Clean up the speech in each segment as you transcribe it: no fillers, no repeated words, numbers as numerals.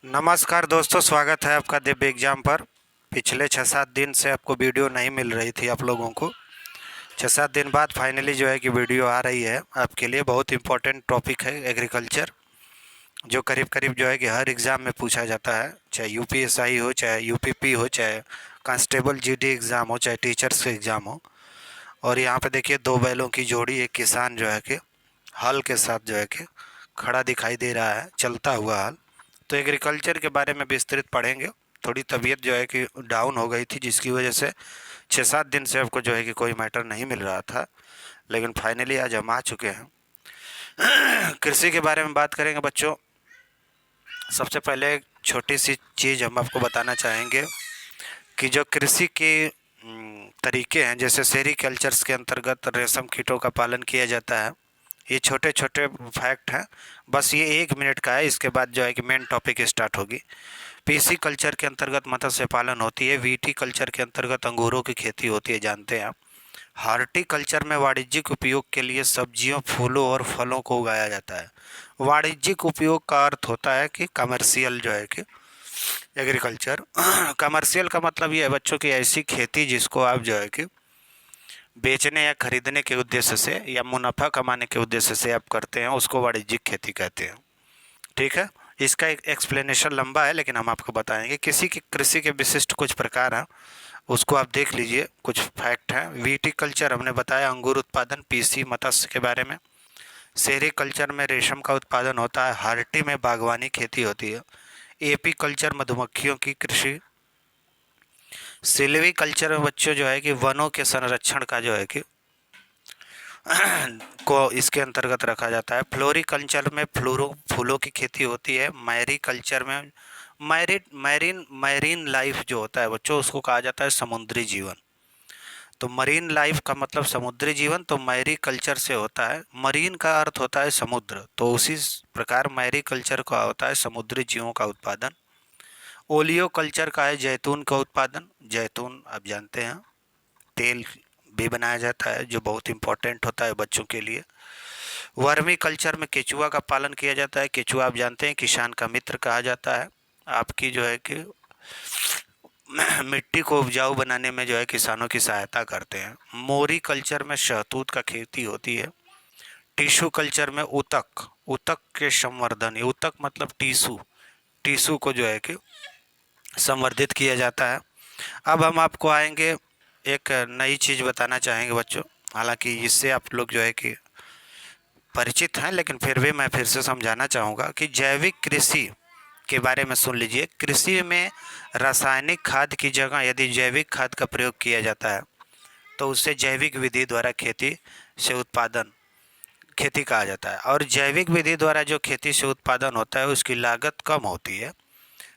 नमस्कार दोस्तों, स्वागत है आपका दिव्य एग्जाम पर। पिछले 6-7 दिन से आपको वीडियो नहीं मिल रही थी आप लोगों को। 6-7 दिन बाद फाइनली जो है कि वीडियो आ रही है आपके लिए। बहुत इंपॉर्टेंट टॉपिक है एग्रीकल्चर, जो करीब करीब जो है कि हर एग्ज़ाम में पूछा जाता है, चाहे यूपीएसआई हो, चाहे यूपीपी हो, चाहे कांस्टेबल जीडी एग्ज़ाम हो, चाहे टीचर्स का एग्ज़ाम हो। और यहाँ पे देखिए, दो बैलों की जोड़ी, एक किसान जो है कि हल के साथ जो है कि खड़ा दिखाई दे रहा है, चलता हुआ हल। तो एग्रीकल्चर के बारे में विस्तृत पढ़ेंगे। थोड़ी तबीयत जो है कि डाउन हो गई थी, जिसकी वजह से 6-7 दिन से आपको जो है कि कोई मैटर नहीं मिल रहा था, लेकिन फाइनली आज हम आ चुके हैं। कृषि के बारे में बात करेंगे बच्चों। सबसे पहले एक छोटी सी चीज़ हम आपको बताना चाहेंगे कि जो कृषि के तरीके हैं, जैसे सेरीकल्चर्स के अंतर्गत रेशम कीटों का पालन किया जाता है। ये छोटे छोटे फैक्ट हैं, बस ये 1 मिनट का है। इसके बाद जो है कि मेन टॉपिक स्टार्ट होगी। पीसी कल्चर के अंतर्गत मत्स्य पालन होती है। वीटी कल्चर के अंतर्गत अंगूरों की खेती होती है, जानते हैं आप। हार्टिकल्चर में वाणिज्यिक उपयोग के लिए सब्जियों, फूलों और फलों को उगाया जाता है। वाणिज्यिक उपयोग का अर्थ होता है कि कमर्शियल जो है कि एग्रीकल्चर। कमर्शियल का मतलब ये है बच्चों की ऐसी खेती जिसको आप जो है कि बेचने या खरीदने के उद्देश्य से या मुनाफा कमाने के उद्देश्य से आप करते हैं, उसको वाणिज्यिक खेती कहते हैं। ठीक है। इसका एक एक्सप्लेनेशन लंबा है, लेकिन हम आपको बताएंगे। किसी की कृषि के विशिष्ट कुछ प्रकार हैं, उसको आप देख लीजिए। कुछ फैक्ट हैं। वीटिकल्चर हमने बताया, अंगूर उत्पादन। पीसी मत्स्य के बारे में। सेरीकल्चर में रेशम का उत्पादन होता है। हार्टी में बागवानी खेती होती है। एपी कल्चर मधुमक्खियों की कृषि। सिल्वी कल्चर में बच्चों जो है कि वनों के संरक्षण का जो है कि को इसके अंतर्गत रखा जाता है। फ्लोरिकल्चर में फूलों की खेती होती है। मैरी कल्चर में मैरीन मैरीन लाइफ जो होता है बच्चों, उसको कहा जाता है समुद्री जीवन। तो मरीन लाइफ का मतलब समुद्री जीवन, तो मैरी कल्चर से होता है। मरीन का अर्थ होता है समुद्र, तो उसी प्रकार मैरी कल्चर का होता है समुद्री जीवों का उत्पादन। ओलियो कल्चर का है जैतून का उत्पादन। जैतून आप जानते हैं, तेल भी बनाया जाता है, जो बहुत इंपॉर्टेंट होता है बच्चों के लिए। वर्मी कल्चर में केचुआ का पालन किया जाता है। केचुआ आप जानते हैं किसान का मित्र कहा जाता है। आपकी जो है कि मिट्टी को उपजाऊ बनाने में जो है किसानों की सहायता करते हैं। मोरी कल्चर में शहतूत का खेती होती है। टिश्यू कल्चर में ऊतक ऊतक के संवर्धन। ऊतक मतलब टीसू, टीसू को जो है कि संवर्धित किया जाता है। अब हम आपको आएंगे, एक नई चीज़ बताना चाहेंगे बच्चों। हालांकि इससे आप लोग जो है कि परिचित हैं, लेकिन फिर भी मैं फिर से समझाना चाहूँगा कि जैविक कृषि के बारे में सुन लीजिए। कृषि में रासायनिक खाद की जगह यदि जैविक खाद का प्रयोग किया जाता है, तो उसे जैविक विधि द्वारा खेती से उत्पादन खेती कहा जाता है। और जैविक विधि द्वारा जो खेती से उत्पादन होता है, उसकी लागत कम होती है,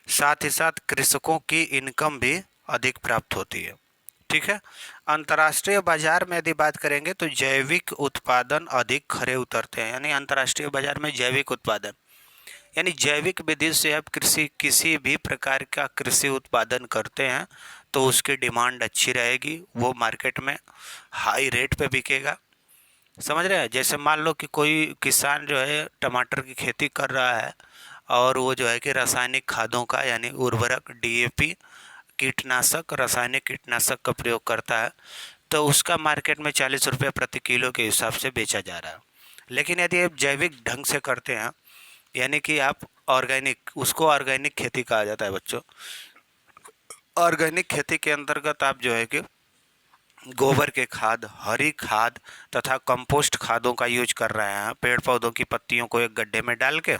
साथ ही साथ कृषकों की इनकम भी अधिक प्राप्त होती है। ठीक है। अंतर्राष्ट्रीय बाजार में यदि बात करेंगे तो जैविक उत्पादन अधिक खरे उतरते हैं। यानी अंतर्राष्ट्रीय बाजार में जैविक उत्पादन, यानी जैविक विधि से आप कृषि किसी भी प्रकार का कृषि उत्पादन करते हैं तो उसकी डिमांड अच्छी रहेगी, वो मार्केट में हाई रेट पे बिकेगा। समझ रहे हैं। जैसे मान लो कि कोई किसान जो है टमाटर की खेती कर रहा है, और वो जो है कि रासायनिक खादों का यानी उर्वरक, डीएपी, कीटनाशक, रासायनिक कीटनाशक का प्रयोग करता है, तो उसका मार्केट में 40 रुपये प्रति किलो के हिसाब से बेचा जा रहा है। लेकिन यदि आप जैविक ढंग से करते हैं, यानी कि आप ऑर्गेनिक, उसको ऑर्गेनिक खेती कहा जाता है बच्चों। ऑर्गेनिक खेती के अंतर्गत आप जो है कि गोबर के खाद, हरी खाद तथा कंपोस्ट खादों का यूज कर रहे हैं। पेड़ पौधों की पत्तियों को एक गड्ढे में डाल के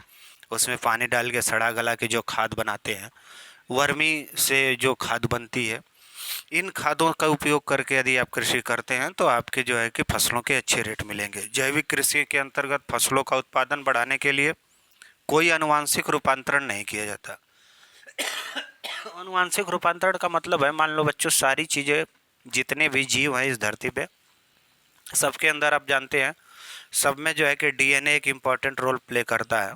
उसमें पानी डाल के सड़ा गला के जो खाद बनाते हैं, वर्मी से जो खाद बनती है, इन खादों का उपयोग करके यदि आप कृषि करते हैं तो आपके जो है कि फसलों के अच्छे रेट मिलेंगे। जैविक कृषि के अंतर्गत फसलों का उत्पादन बढ़ाने के लिए कोई अनुवांशिक रूपांतरण नहीं किया जाता। अनुवांशिक रूपांतरण का मतलब है, मान लो बच्चों, सारी चीज़ें, जितने भी जीव हैं इस धरती पे, सबके अंदर आप जानते हैं, सब में जो है कि डीएनए एक इम्पॉर्टेंट रोल प्ले करता है।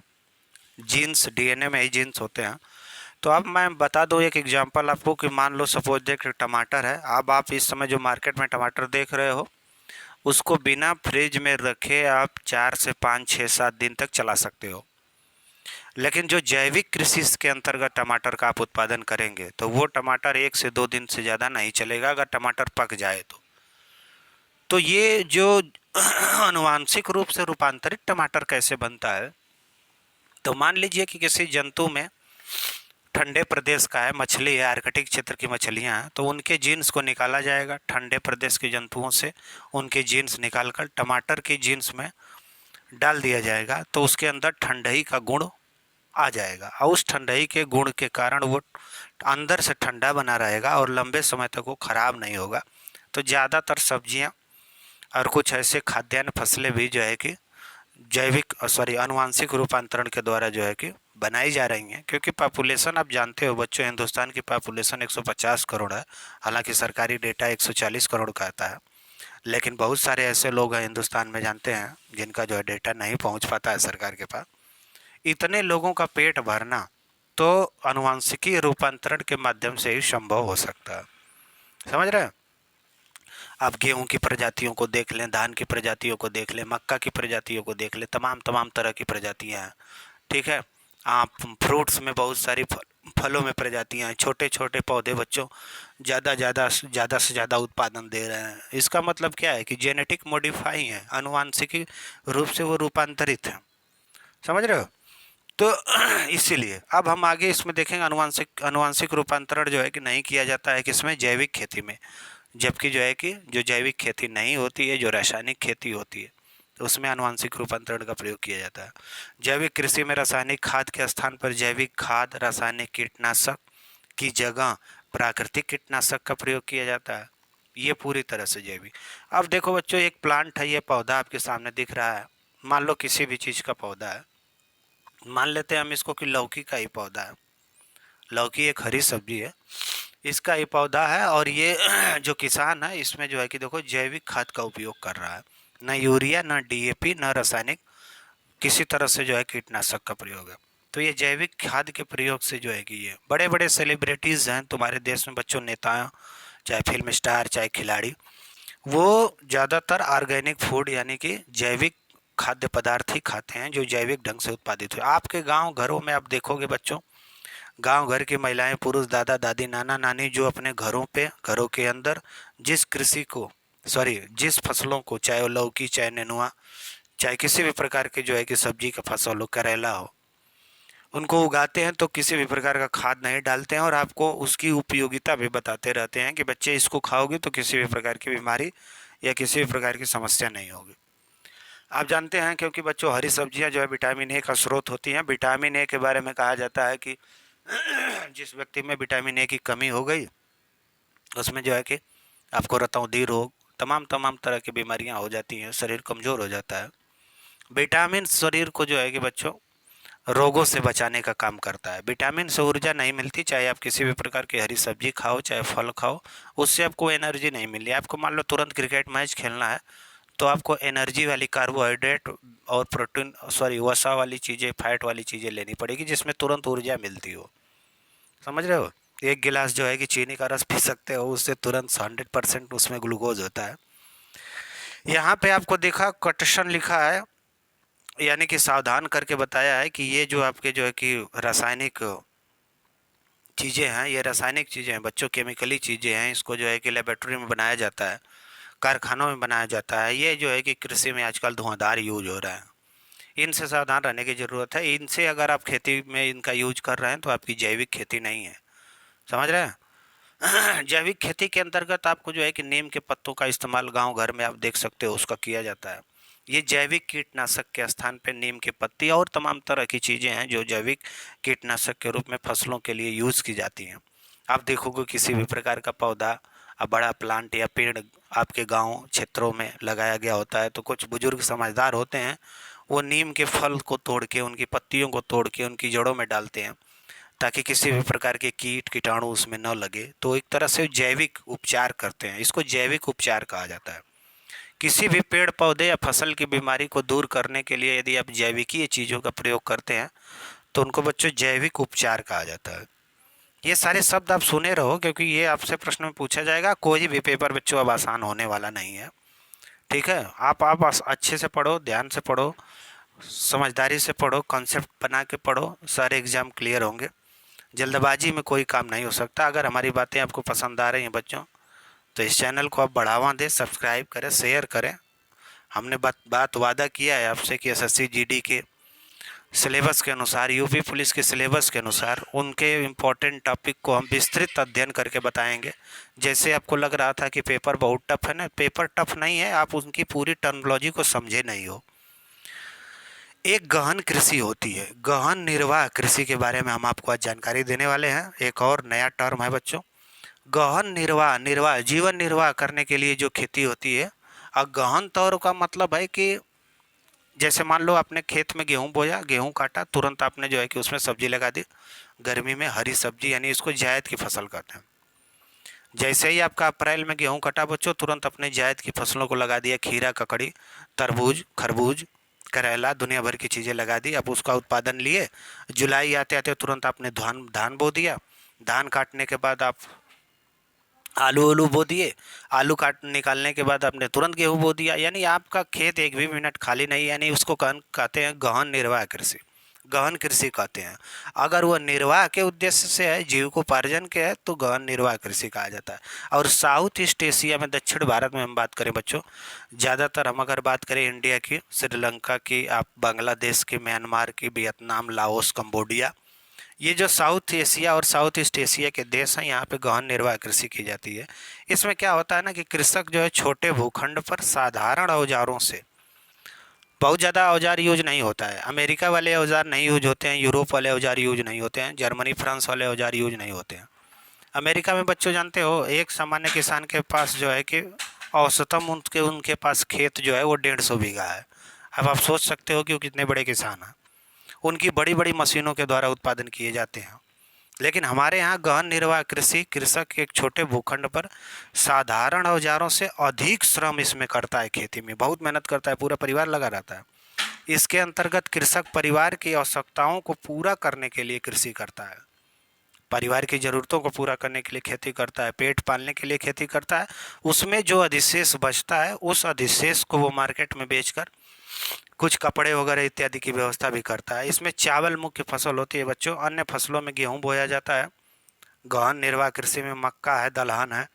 जीन्स, डीएनए में ही जीन्स होते हैं। तो अब मैं बता दूं एक एग्जांपल आपको कि मान लो सपोज देख टमाटर है। अब आप इस समय जो मार्केट में टमाटर देख रहे हो, उसको बिना फ्रिज में रखे आप 4 से 5, 6, 7 दिन तक चला सकते हो। लेकिन जो जैविक कृषि के अंतर्गत टमाटर का आप उत्पादन करेंगे तो वो टमाटर 1 से 2 दिन से ज़्यादा नहीं चलेगा अगर टमाटर पक जाए तो ये जो आनुवांशिक रूप से रूपांतरित टमाटर कैसे बनता है, तो मान लीजिए कि किसी जंतु में ठंडे प्रदेश का है, मछली है, आर्कटिक क्षेत्र की मछलियां हैं, तो उनके जीन्स को निकाला जाएगा ठंडे प्रदेश के जंतुओं से, उनके जीन्स निकालकर टमाटर के जीन्स में डाल दिया जाएगा, तो उसके अंदर ठंडई का गुण आ जाएगा और उस ठंडई के गुण के कारण वो अंदर से ठंडा बना रहेगा और लंबे समय तक वो खराब नहीं होगा। तो ज़्यादातर सब्जियां और कुछ ऐसे खाद्यान्न फसलें भी जो है कि जैविक आनुवांशिक रूपांतरण के द्वारा जो है कि बनाई जा रही हैं, क्योंकि पॉपुलेशन आप जानते हो बच्चों, हिंदुस्तान की पॉपुलेशन 150 करोड़ है। हालांकि सरकारी डेटा 140 करोड़ का आता है, लेकिन बहुत सारे ऐसे लोग हैं हिंदुस्तान में, जानते हैं, जिनका जो है डेटा नहीं पहुंच पाता है सरकार के पास। इतने लोगों का पेट भरना तो आनुवांशिकी रूपांतरण के माध्यम से ही संभव हो सकता है। समझ रहे हैं? आप गेहूं की प्रजातियों को देख लें, धान की प्रजातियों को देख लें, मक्का की प्रजातियों को देख लें, तमाम तमाम तरह की प्रजातियां हैं। ठीक है। आप फ्रूट्स में बहुत सारी फलों में प्रजातियां हैं, छोटे छोटे पौधे बच्चों ज़्यादा से ज़्यादा उत्पादन दे रहे हैं। इसका मतलब क्या है कि जेनेटिक मॉडिफाई है, आनुवांशिकी रूप से वो रूपांतरित है। समझ रहे हो? तो इसीलिए अब हम आगे इसमें देखेंगे आनुवांशिक आनुवांशिक रूपांतरण जो है कि नहीं किया जाता है किसमें, जैविक खेती में। जबकि जो है कि जो जैविक खेती नहीं होती है, जो रासायनिक खेती होती है, तो उसमें आनुवांशिक रूपांतरण का प्रयोग किया जाता है। जैविक कृषि में रासायनिक खाद के स्थान पर जैविक खाद, रासायनिक कीटनाशक की जगह प्राकृतिक कीटनाशक का प्रयोग किया जाता है। ये पूरी तरह से जैविक। अब देखो बच्चों, एक प्लांट है, ये पौधा आपके सामने दिख रहा है। मान लो किसी भी चीज़ का पौधा है, मान लेते हैं हम इसको कि लौकी का ही पौधा है। लौकी एक हरी सब्जी है, इसका ये पौधा है और ये जो किसान है इसमें जो है कि देखो जैविक खाद का उपयोग कर रहा है। न यूरिया, न डीएपी, न रासायनिक किसी तरह से जो है कीटनाशक का प्रयोग है। तो ये जैविक खाद के प्रयोग से जो है कि ये बड़े बड़े सेलिब्रिटीज़ हैं तुम्हारे देश में बच्चों, नेता, चाहे फिल्म स्टार, चाहे खिलाड़ी, वो ज़्यादातर ऑर्गेनिक फूड यानी कि जैविक खाद्य पदार्थ ही खाते हैं जो जैविक ढंग से उत्पादित हुए। आपके गांव घरों में आप देखोगे बच्चों, गांव घर की महिलाएं, पुरुष, दादा दादी, नाना नानी जो अपने घरों पे, घरों के अंदर जिस कृषि को जिस फसलों को, चाहे वो लौकी, चाहे नेनुआ, चाहे किसी भी प्रकार के जो है कि सब्जी का फसल हो, करेला हो, उनको उगाते हैं तो किसी भी प्रकार का खाद नहीं डालते हैं और आपको उसकी उपयोगिता भी बताते रहते हैं कि बच्चे इसको खाओगे तो किसी भी प्रकार की बीमारी या किसी भी प्रकार की समस्या नहीं होगी। आप जानते हैं क्योंकि बच्चों हरी सब्जियां जो है विटामिन ए का स्रोत होती हैं। विटामिन ए के बारे में कहा जाता है कि जिस व्यक्ति में विटामिन ए की कमी हो गई उसमें जो है कि आपको रतौंधी रोग, तमाम तमाम तरह की बीमारियां हो जाती हैं, शरीर कमज़ोर हो जाता है। विटामिन शरीर को जो है कि बच्चों रोगों से बचाने का काम करता है। विटामिन से ऊर्जा नहीं मिलती, चाहे आप किसी भी प्रकार की हरी सब्जी खाओ, चाहे फल खाओ, उससे आपको एनर्जी नहीं मिली। आपको मान लो तुरंत क्रिकेट मैच खेलना है तो आपको एनर्जी वाली कार्बोहाइड्रेट और प्रोटीन वसा वाली चीज़ें, फैट वाली चीज़ें लेनी पड़ेगी जिसमें तुरंत ऊर्जा मिलती हो। समझ रहे हो? एक गिलास जो है कि चीनी का रस पी सकते हो, उससे तुरंत 100% उसमें ग्लूकोज होता है। यहाँ पे आपको देखा कटशन लिखा है, यानी कि सावधान करके बताया है कि ये जो आपके जो है कि रासायनिक चीज़ें हैं, ये रासायनिक चीज़ें हैं बच्चों, केमिकली चीज़ें हैं। इसको जो है कि लेबोरेटरी में बनाया जाता है, कारखानों में बनाया जाता है। ये जो है कि कृषि में आजकल धुआंधार यूज हो रहा है। इनसे सावधान रहने की ज़रूरत है। इनसे अगर आप खेती में इनका यूज कर रहे हैं तो आपकी जैविक खेती नहीं है। समझ रहे हैं? जैविक खेती के अंतर्गत आपको जो है कि नीम के पत्तों का इस्तेमाल गांव घर में आप देख सकते हो, उसका किया जाता है। ये जैविक कीटनाशक के स्थान पे नीम की पत्ती और तमाम तरह की चीज़ें हैं जो जैविक कीटनाशक के रूप में फसलों के लिए यूज़ की जाती हैं। आप देखोगे किसी भी प्रकार का पौधा, बड़ा प्लांट या पेड़ आपके गांव क्षेत्रों में लगाया गया होता है तो कुछ बुजुर्ग समझदार होते हैं, वो नीम के फल को तोड़ के, उनकी पत्तियों को तोड़ के उनकी जड़ों में डालते हैं ताकि किसी भी प्रकार के कीट कीटाणु उसमें न लगे। तो एक तरह से जैविक उपचार करते हैं, इसको जैविक उपचार कहा जाता है। किसी भी पेड़ पौधे या फसल की बीमारी को दूर करने के लिए यदि आप जैविकीय चीज़ों का प्रयोग करते हैं तो उनको बच्चों जैविक उपचार कहा जाता है। ये सारे शब्द आप सुने रहो क्योंकि ये आपसे प्रश्न में पूछा जाएगा। कोई भी पेपर बच्चों अब आसान होने वाला नहीं है। ठीक है, आप अच्छे से पढ़ो, ध्यान से पढ़ो, समझदारी से पढ़ो, कॉन्सेप्ट बना के पढ़ो, सारे एग्ज़ाम क्लियर होंगे। जल्दबाजी में कोई काम नहीं हो सकता। अगर हमारी बातें आपको पसंद आ रही हैं बच्चों, तो इस चैनल को आप बढ़ावा दें, सब्सक्राइब करें, शेयर करें। हमने बात वादा किया है आपसे कि एसएससी जीडी के सिलेबस के अनुसार, यूपी पुलिस के सिलेबस के अनुसार उनके इम्पोर्टेंट टॉपिक को हम विस्तृत अध्ययन करके बताएंगे। जैसे आपको लग रहा था कि पेपर बहुत टफ है ना, पेपर टफ नहीं है, आप उनकी पूरी टर्मिनोलॉजी को समझे नहीं हो। एक गहन कृषि होती है, गहन निर्वाह कृषि के बारे में हम आपको आज जानकारी देने वाले हैं। एक और नया टर्म है बच्चों, गहन निर्वाह जीवन निर्वाह करने के लिए जो खेती होती है। और गहन तौर का मतलब है कि जैसे मान लो आपने खेत में गेहूं बोया, गेहूं काटा, तुरंत आपने जो है कि उसमें सब्जी लगा दी। गर्मी में हरी सब्जी, यानी इसको जायद की फसल कहते हैं। जैसे ही आपका अप्रैल में गेहूं कटा बच्चों, तुरंत अपने जायद की फसलों को लगा दिया, खीरा, ककड़ी, तरबूज, खरबूज, करेला, दुनिया भर की चीज़ें लगा दी। अब उसका उत्पादन लिए, जुलाई आते आते तुरंत आपने धान धान बो दिया। धान काटने के बाद आप आलू बो दिए, आलू काट निकालने के बाद आपने तुरंत गेहूं बो दिया। यानी आपका खेत एक भी मिनट खाली नहीं, यानी उसको कहते हैं गहन निर्वाह कृषि, गहन कृषि कहते हैं। अगर वह निर्वाह के उद्देश्य से है, जीविकोपार्जन के है, तो गहन निर्वाह कृषि कहा जाता है। और साउथ ईस्ट एशिया में, दक्षिण भारत में हम बात करें बच्चों, ज़्यादातर हम अगर बात करें इंडिया की, श्रीलंका की, आप बांग्लादेश की, म्यांमार की, वियतनाम, लाओस, कंबोडिया, ये जो साउथ एशिया और साउथ ईस्ट एशिया के देश हैं, यहाँ पे गहन निर्वाह कृषि की जाती है। इसमें क्या होता है ना कि कृषक जो है छोटे भूखंड पर साधारण औजारों से, बहुत ज़्यादा औजार यूज नहीं होता है। अमेरिका वाले औजार नहीं यूज होते हैं, यूरोप वाले औजार यूज नहीं होते हैं, जर्मनी फ्रांस वाले औजार यूज नहीं होते हैं। अमेरिका में बच्चों जानते हो, एक सामान्य किसान के पास जो है कि औसतम उनके पास खेत जो है वो 150 बीघा है। अब आप सोच सकते हो कि वो कितने बड़े किसान हैं। उनकी बड़ी बड़ी मशीनों के द्वारा उत्पादन किए जाते हैं। लेकिन हमारे यहाँ गहन निर्वाह कृषि, कृषक एक छोटे भूखंड पर साधारण औजारों से अधिक श्रम इसमें करता है, खेती में बहुत मेहनत करता है, पूरा परिवार लगा रहता है। इसके अंतर्गत कृषक परिवार की आवश्यकताओं को पूरा करने के लिए कृषि करता है, परिवार की ज़रूरतों को पूरा करने के लिए खेती करता है, पेट पालने के लिए खेती करता है। उसमें जो अधिशेष बचता है, उस अधिशेष को वो मार्केट में बेचकर कुछ कपड़े वगैरह इत्यादि की व्यवस्था भी करता है। इसमें चावल मुख्य फसल होती है बच्चों, अन्य फसलों में गेहूं बोया जाता है। गहन निर्वाह कृषि में मक्का है, दलहन है,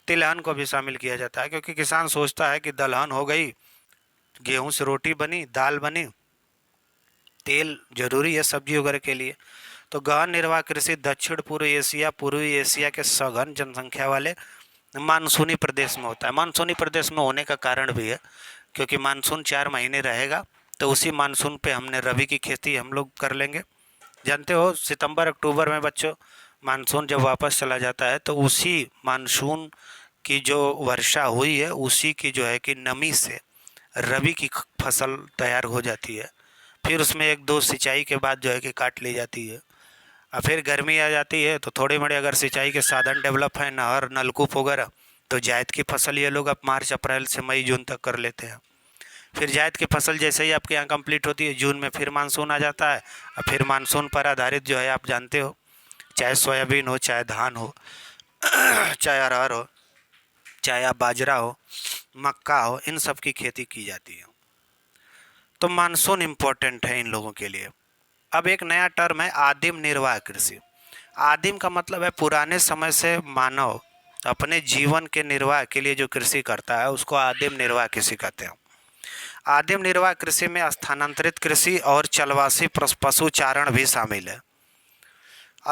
तिलहन को भी शामिल किया जाता है, क्योंकि किसान सोचता है कि दलहन हो गई, गेहूं से रोटी बनी, दाल बनी, तेल जरूरी है सब्जी वगैरह के लिए। तो गहन निर्वाह कृषि दक्षिण पूर्वी एशिया के सघन जनसंख्या वाले मानसूनी प्रदेश में होता है। मानसूनी प्रदेश में होने का कारण भी है क्योंकि मानसून 4 महीने रहेगा, तो उसी मानसून पे हमने रबी की खेती हम लोग कर लेंगे। जानते हो सितंबर अक्टूबर में बच्चों मानसून जब वापस चला जाता है, तो उसी मानसून की जो वर्षा हुई है, उसी की जो है कि नमी से रबी की फसल तैयार हो जाती है। फिर उसमें 1-2 सिंचाई के बाद जो है कि काट ली जाती है। और फिर गर्मी आ जाती है, तो थोड़े बड़े अगर सिंचाई के साधन डेवलप हैं, नहर, नलकूप वगैरह, तो जायद की फसल ये लोग अब मार्च अप्रैल से मई जून तक कर लेते हैं। फिर जायद की फसल जैसे ही आपके यहाँ कंप्लीट होती है, जून में फिर मानसून आ जाता है। और फिर मानसून पर आधारित जो है आप जानते हो, चाहे सोयाबीन हो, चाहे धान हो, चाहे अरहर हो, चाहे आप बाजरा हो, मक्का हो, इन सब की खेती की जाती है। तो मानसून इम्पोर्टेंट है इन लोगों के लिए। अब एक नया टर्म है आदिम निर्वाह कृषि। आदिम का मतलब है पुराने समय से मानव अपने जीवन के निर्वाह के लिए जो कृषि करता है, उसको आदिम निर्वाह कृषि कहते हैं। आदिम निर्वाह कृषि में स्थानांतरित कृषि और चलवासी पशुचारण भी शामिल है।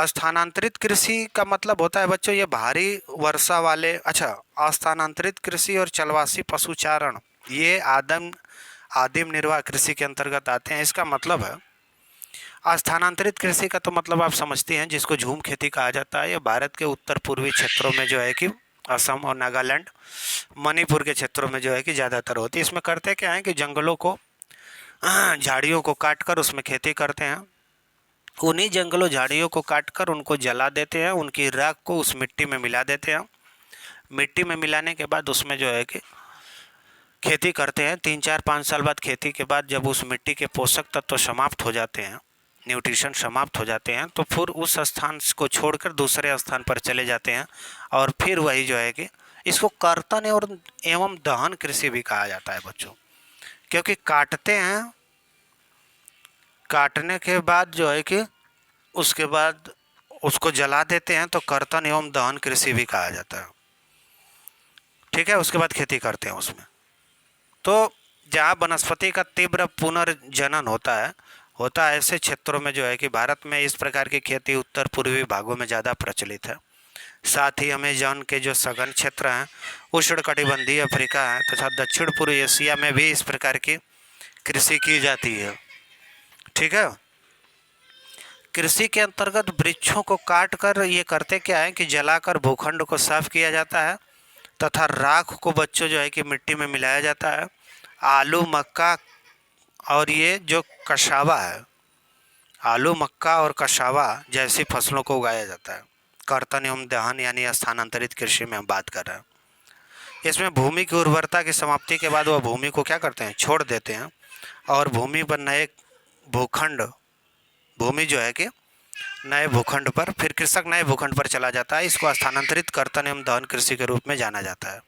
स्थानांतरित कृषि का मतलब होता है बच्चों ये भारी वर्षा वाले, स्थानांतरित कृषि और चलवासी पशुचारण ये आदिम निर्वाह कृषि के अंतर्गत आते हैं। इसका मतलब है स्थानांतरित कृषि का तो मतलब आप समझते हैं, जिसको झूम खेती कहा जाता है। ये भारत के उत्तर पूर्वी क्षेत्रों में जो है कि असम और नागालैंड, मणिपुर के क्षेत्रों में जो है कि ज़्यादातर होती है। इसमें करते क्या है कि जंगलों को, झाड़ियों को काट कर उसमें खेती करते हैं। उन्हीं जंगलों झाड़ियों को काट कर उनको जला देते हैं, उनकी राख को उस मिट्टी में मिला देते हैं। मिट्टी में मिलाने के बाद उसमें जो है कि खेती करते हैं। 3-4-5 साल बाद खेती के बाद जब उस मिट्टी के पोषक तत्व समाप्त हो जाते हैं, न्यूट्रिशन समाप्त हो जाते हैं, तो फिर उस स्थान को छोड़कर दूसरे स्थान पर चले जाते हैं। और फिर वही जो है कि इसको कर्तन और एवं दहन कृषि भी कहा जाता है बच्चों, क्योंकि काटते हैं काटने के बाद जो है कि उसके बाद उसको जला देते हैं, तो कर्तन एवं दहन कृषि भी कहा जाता है। ठीक है, उसके बाद खेती करते हैं उसमें। तो जहाँ वनस्पति का तीव्र पुनर्जनन होता है ऐसे क्षेत्रों में जो है कि भारत में इस प्रकार की खेती उत्तर पूर्वी भागों में ज़्यादा प्रचलित है। साथ ही अमेजन के जो सघन क्षेत्र हैं, उष्णकटिबंधीय अफ्रीका है तथा दक्षिण पूर्व एशिया में भी इस प्रकार की कृषि की जाती है। ठीक है, कृषि के अंतर्गत वृक्षों को काट कर ये करते क्या है कि जलाकर भूखंड को साफ किया जाता है तथा राख को बच्चों जो है कि मिट्टी में मिलाया जाता है। आलू, मक्का और ये जो कसावा है, आलू, मक्का और कसावा जैसी फसलों को उगाया जाता है। कर्तन एवं दहन यानी स्थानांतरित कृषि में हम बात कर रहे हैं। इसमें भूमि की उर्वरता की समाप्ति के बाद वह भूमि को क्या करते हैं, छोड़ देते हैं और भूमि पर नए भूखंड, भूमि जो है कि नए भूखंड पर, फिर कृषक नए भूखंड पर चला जाता है। इसको स्थानांतरित कर्तन एवं दहन कृषि के रूप में जाना जाता है।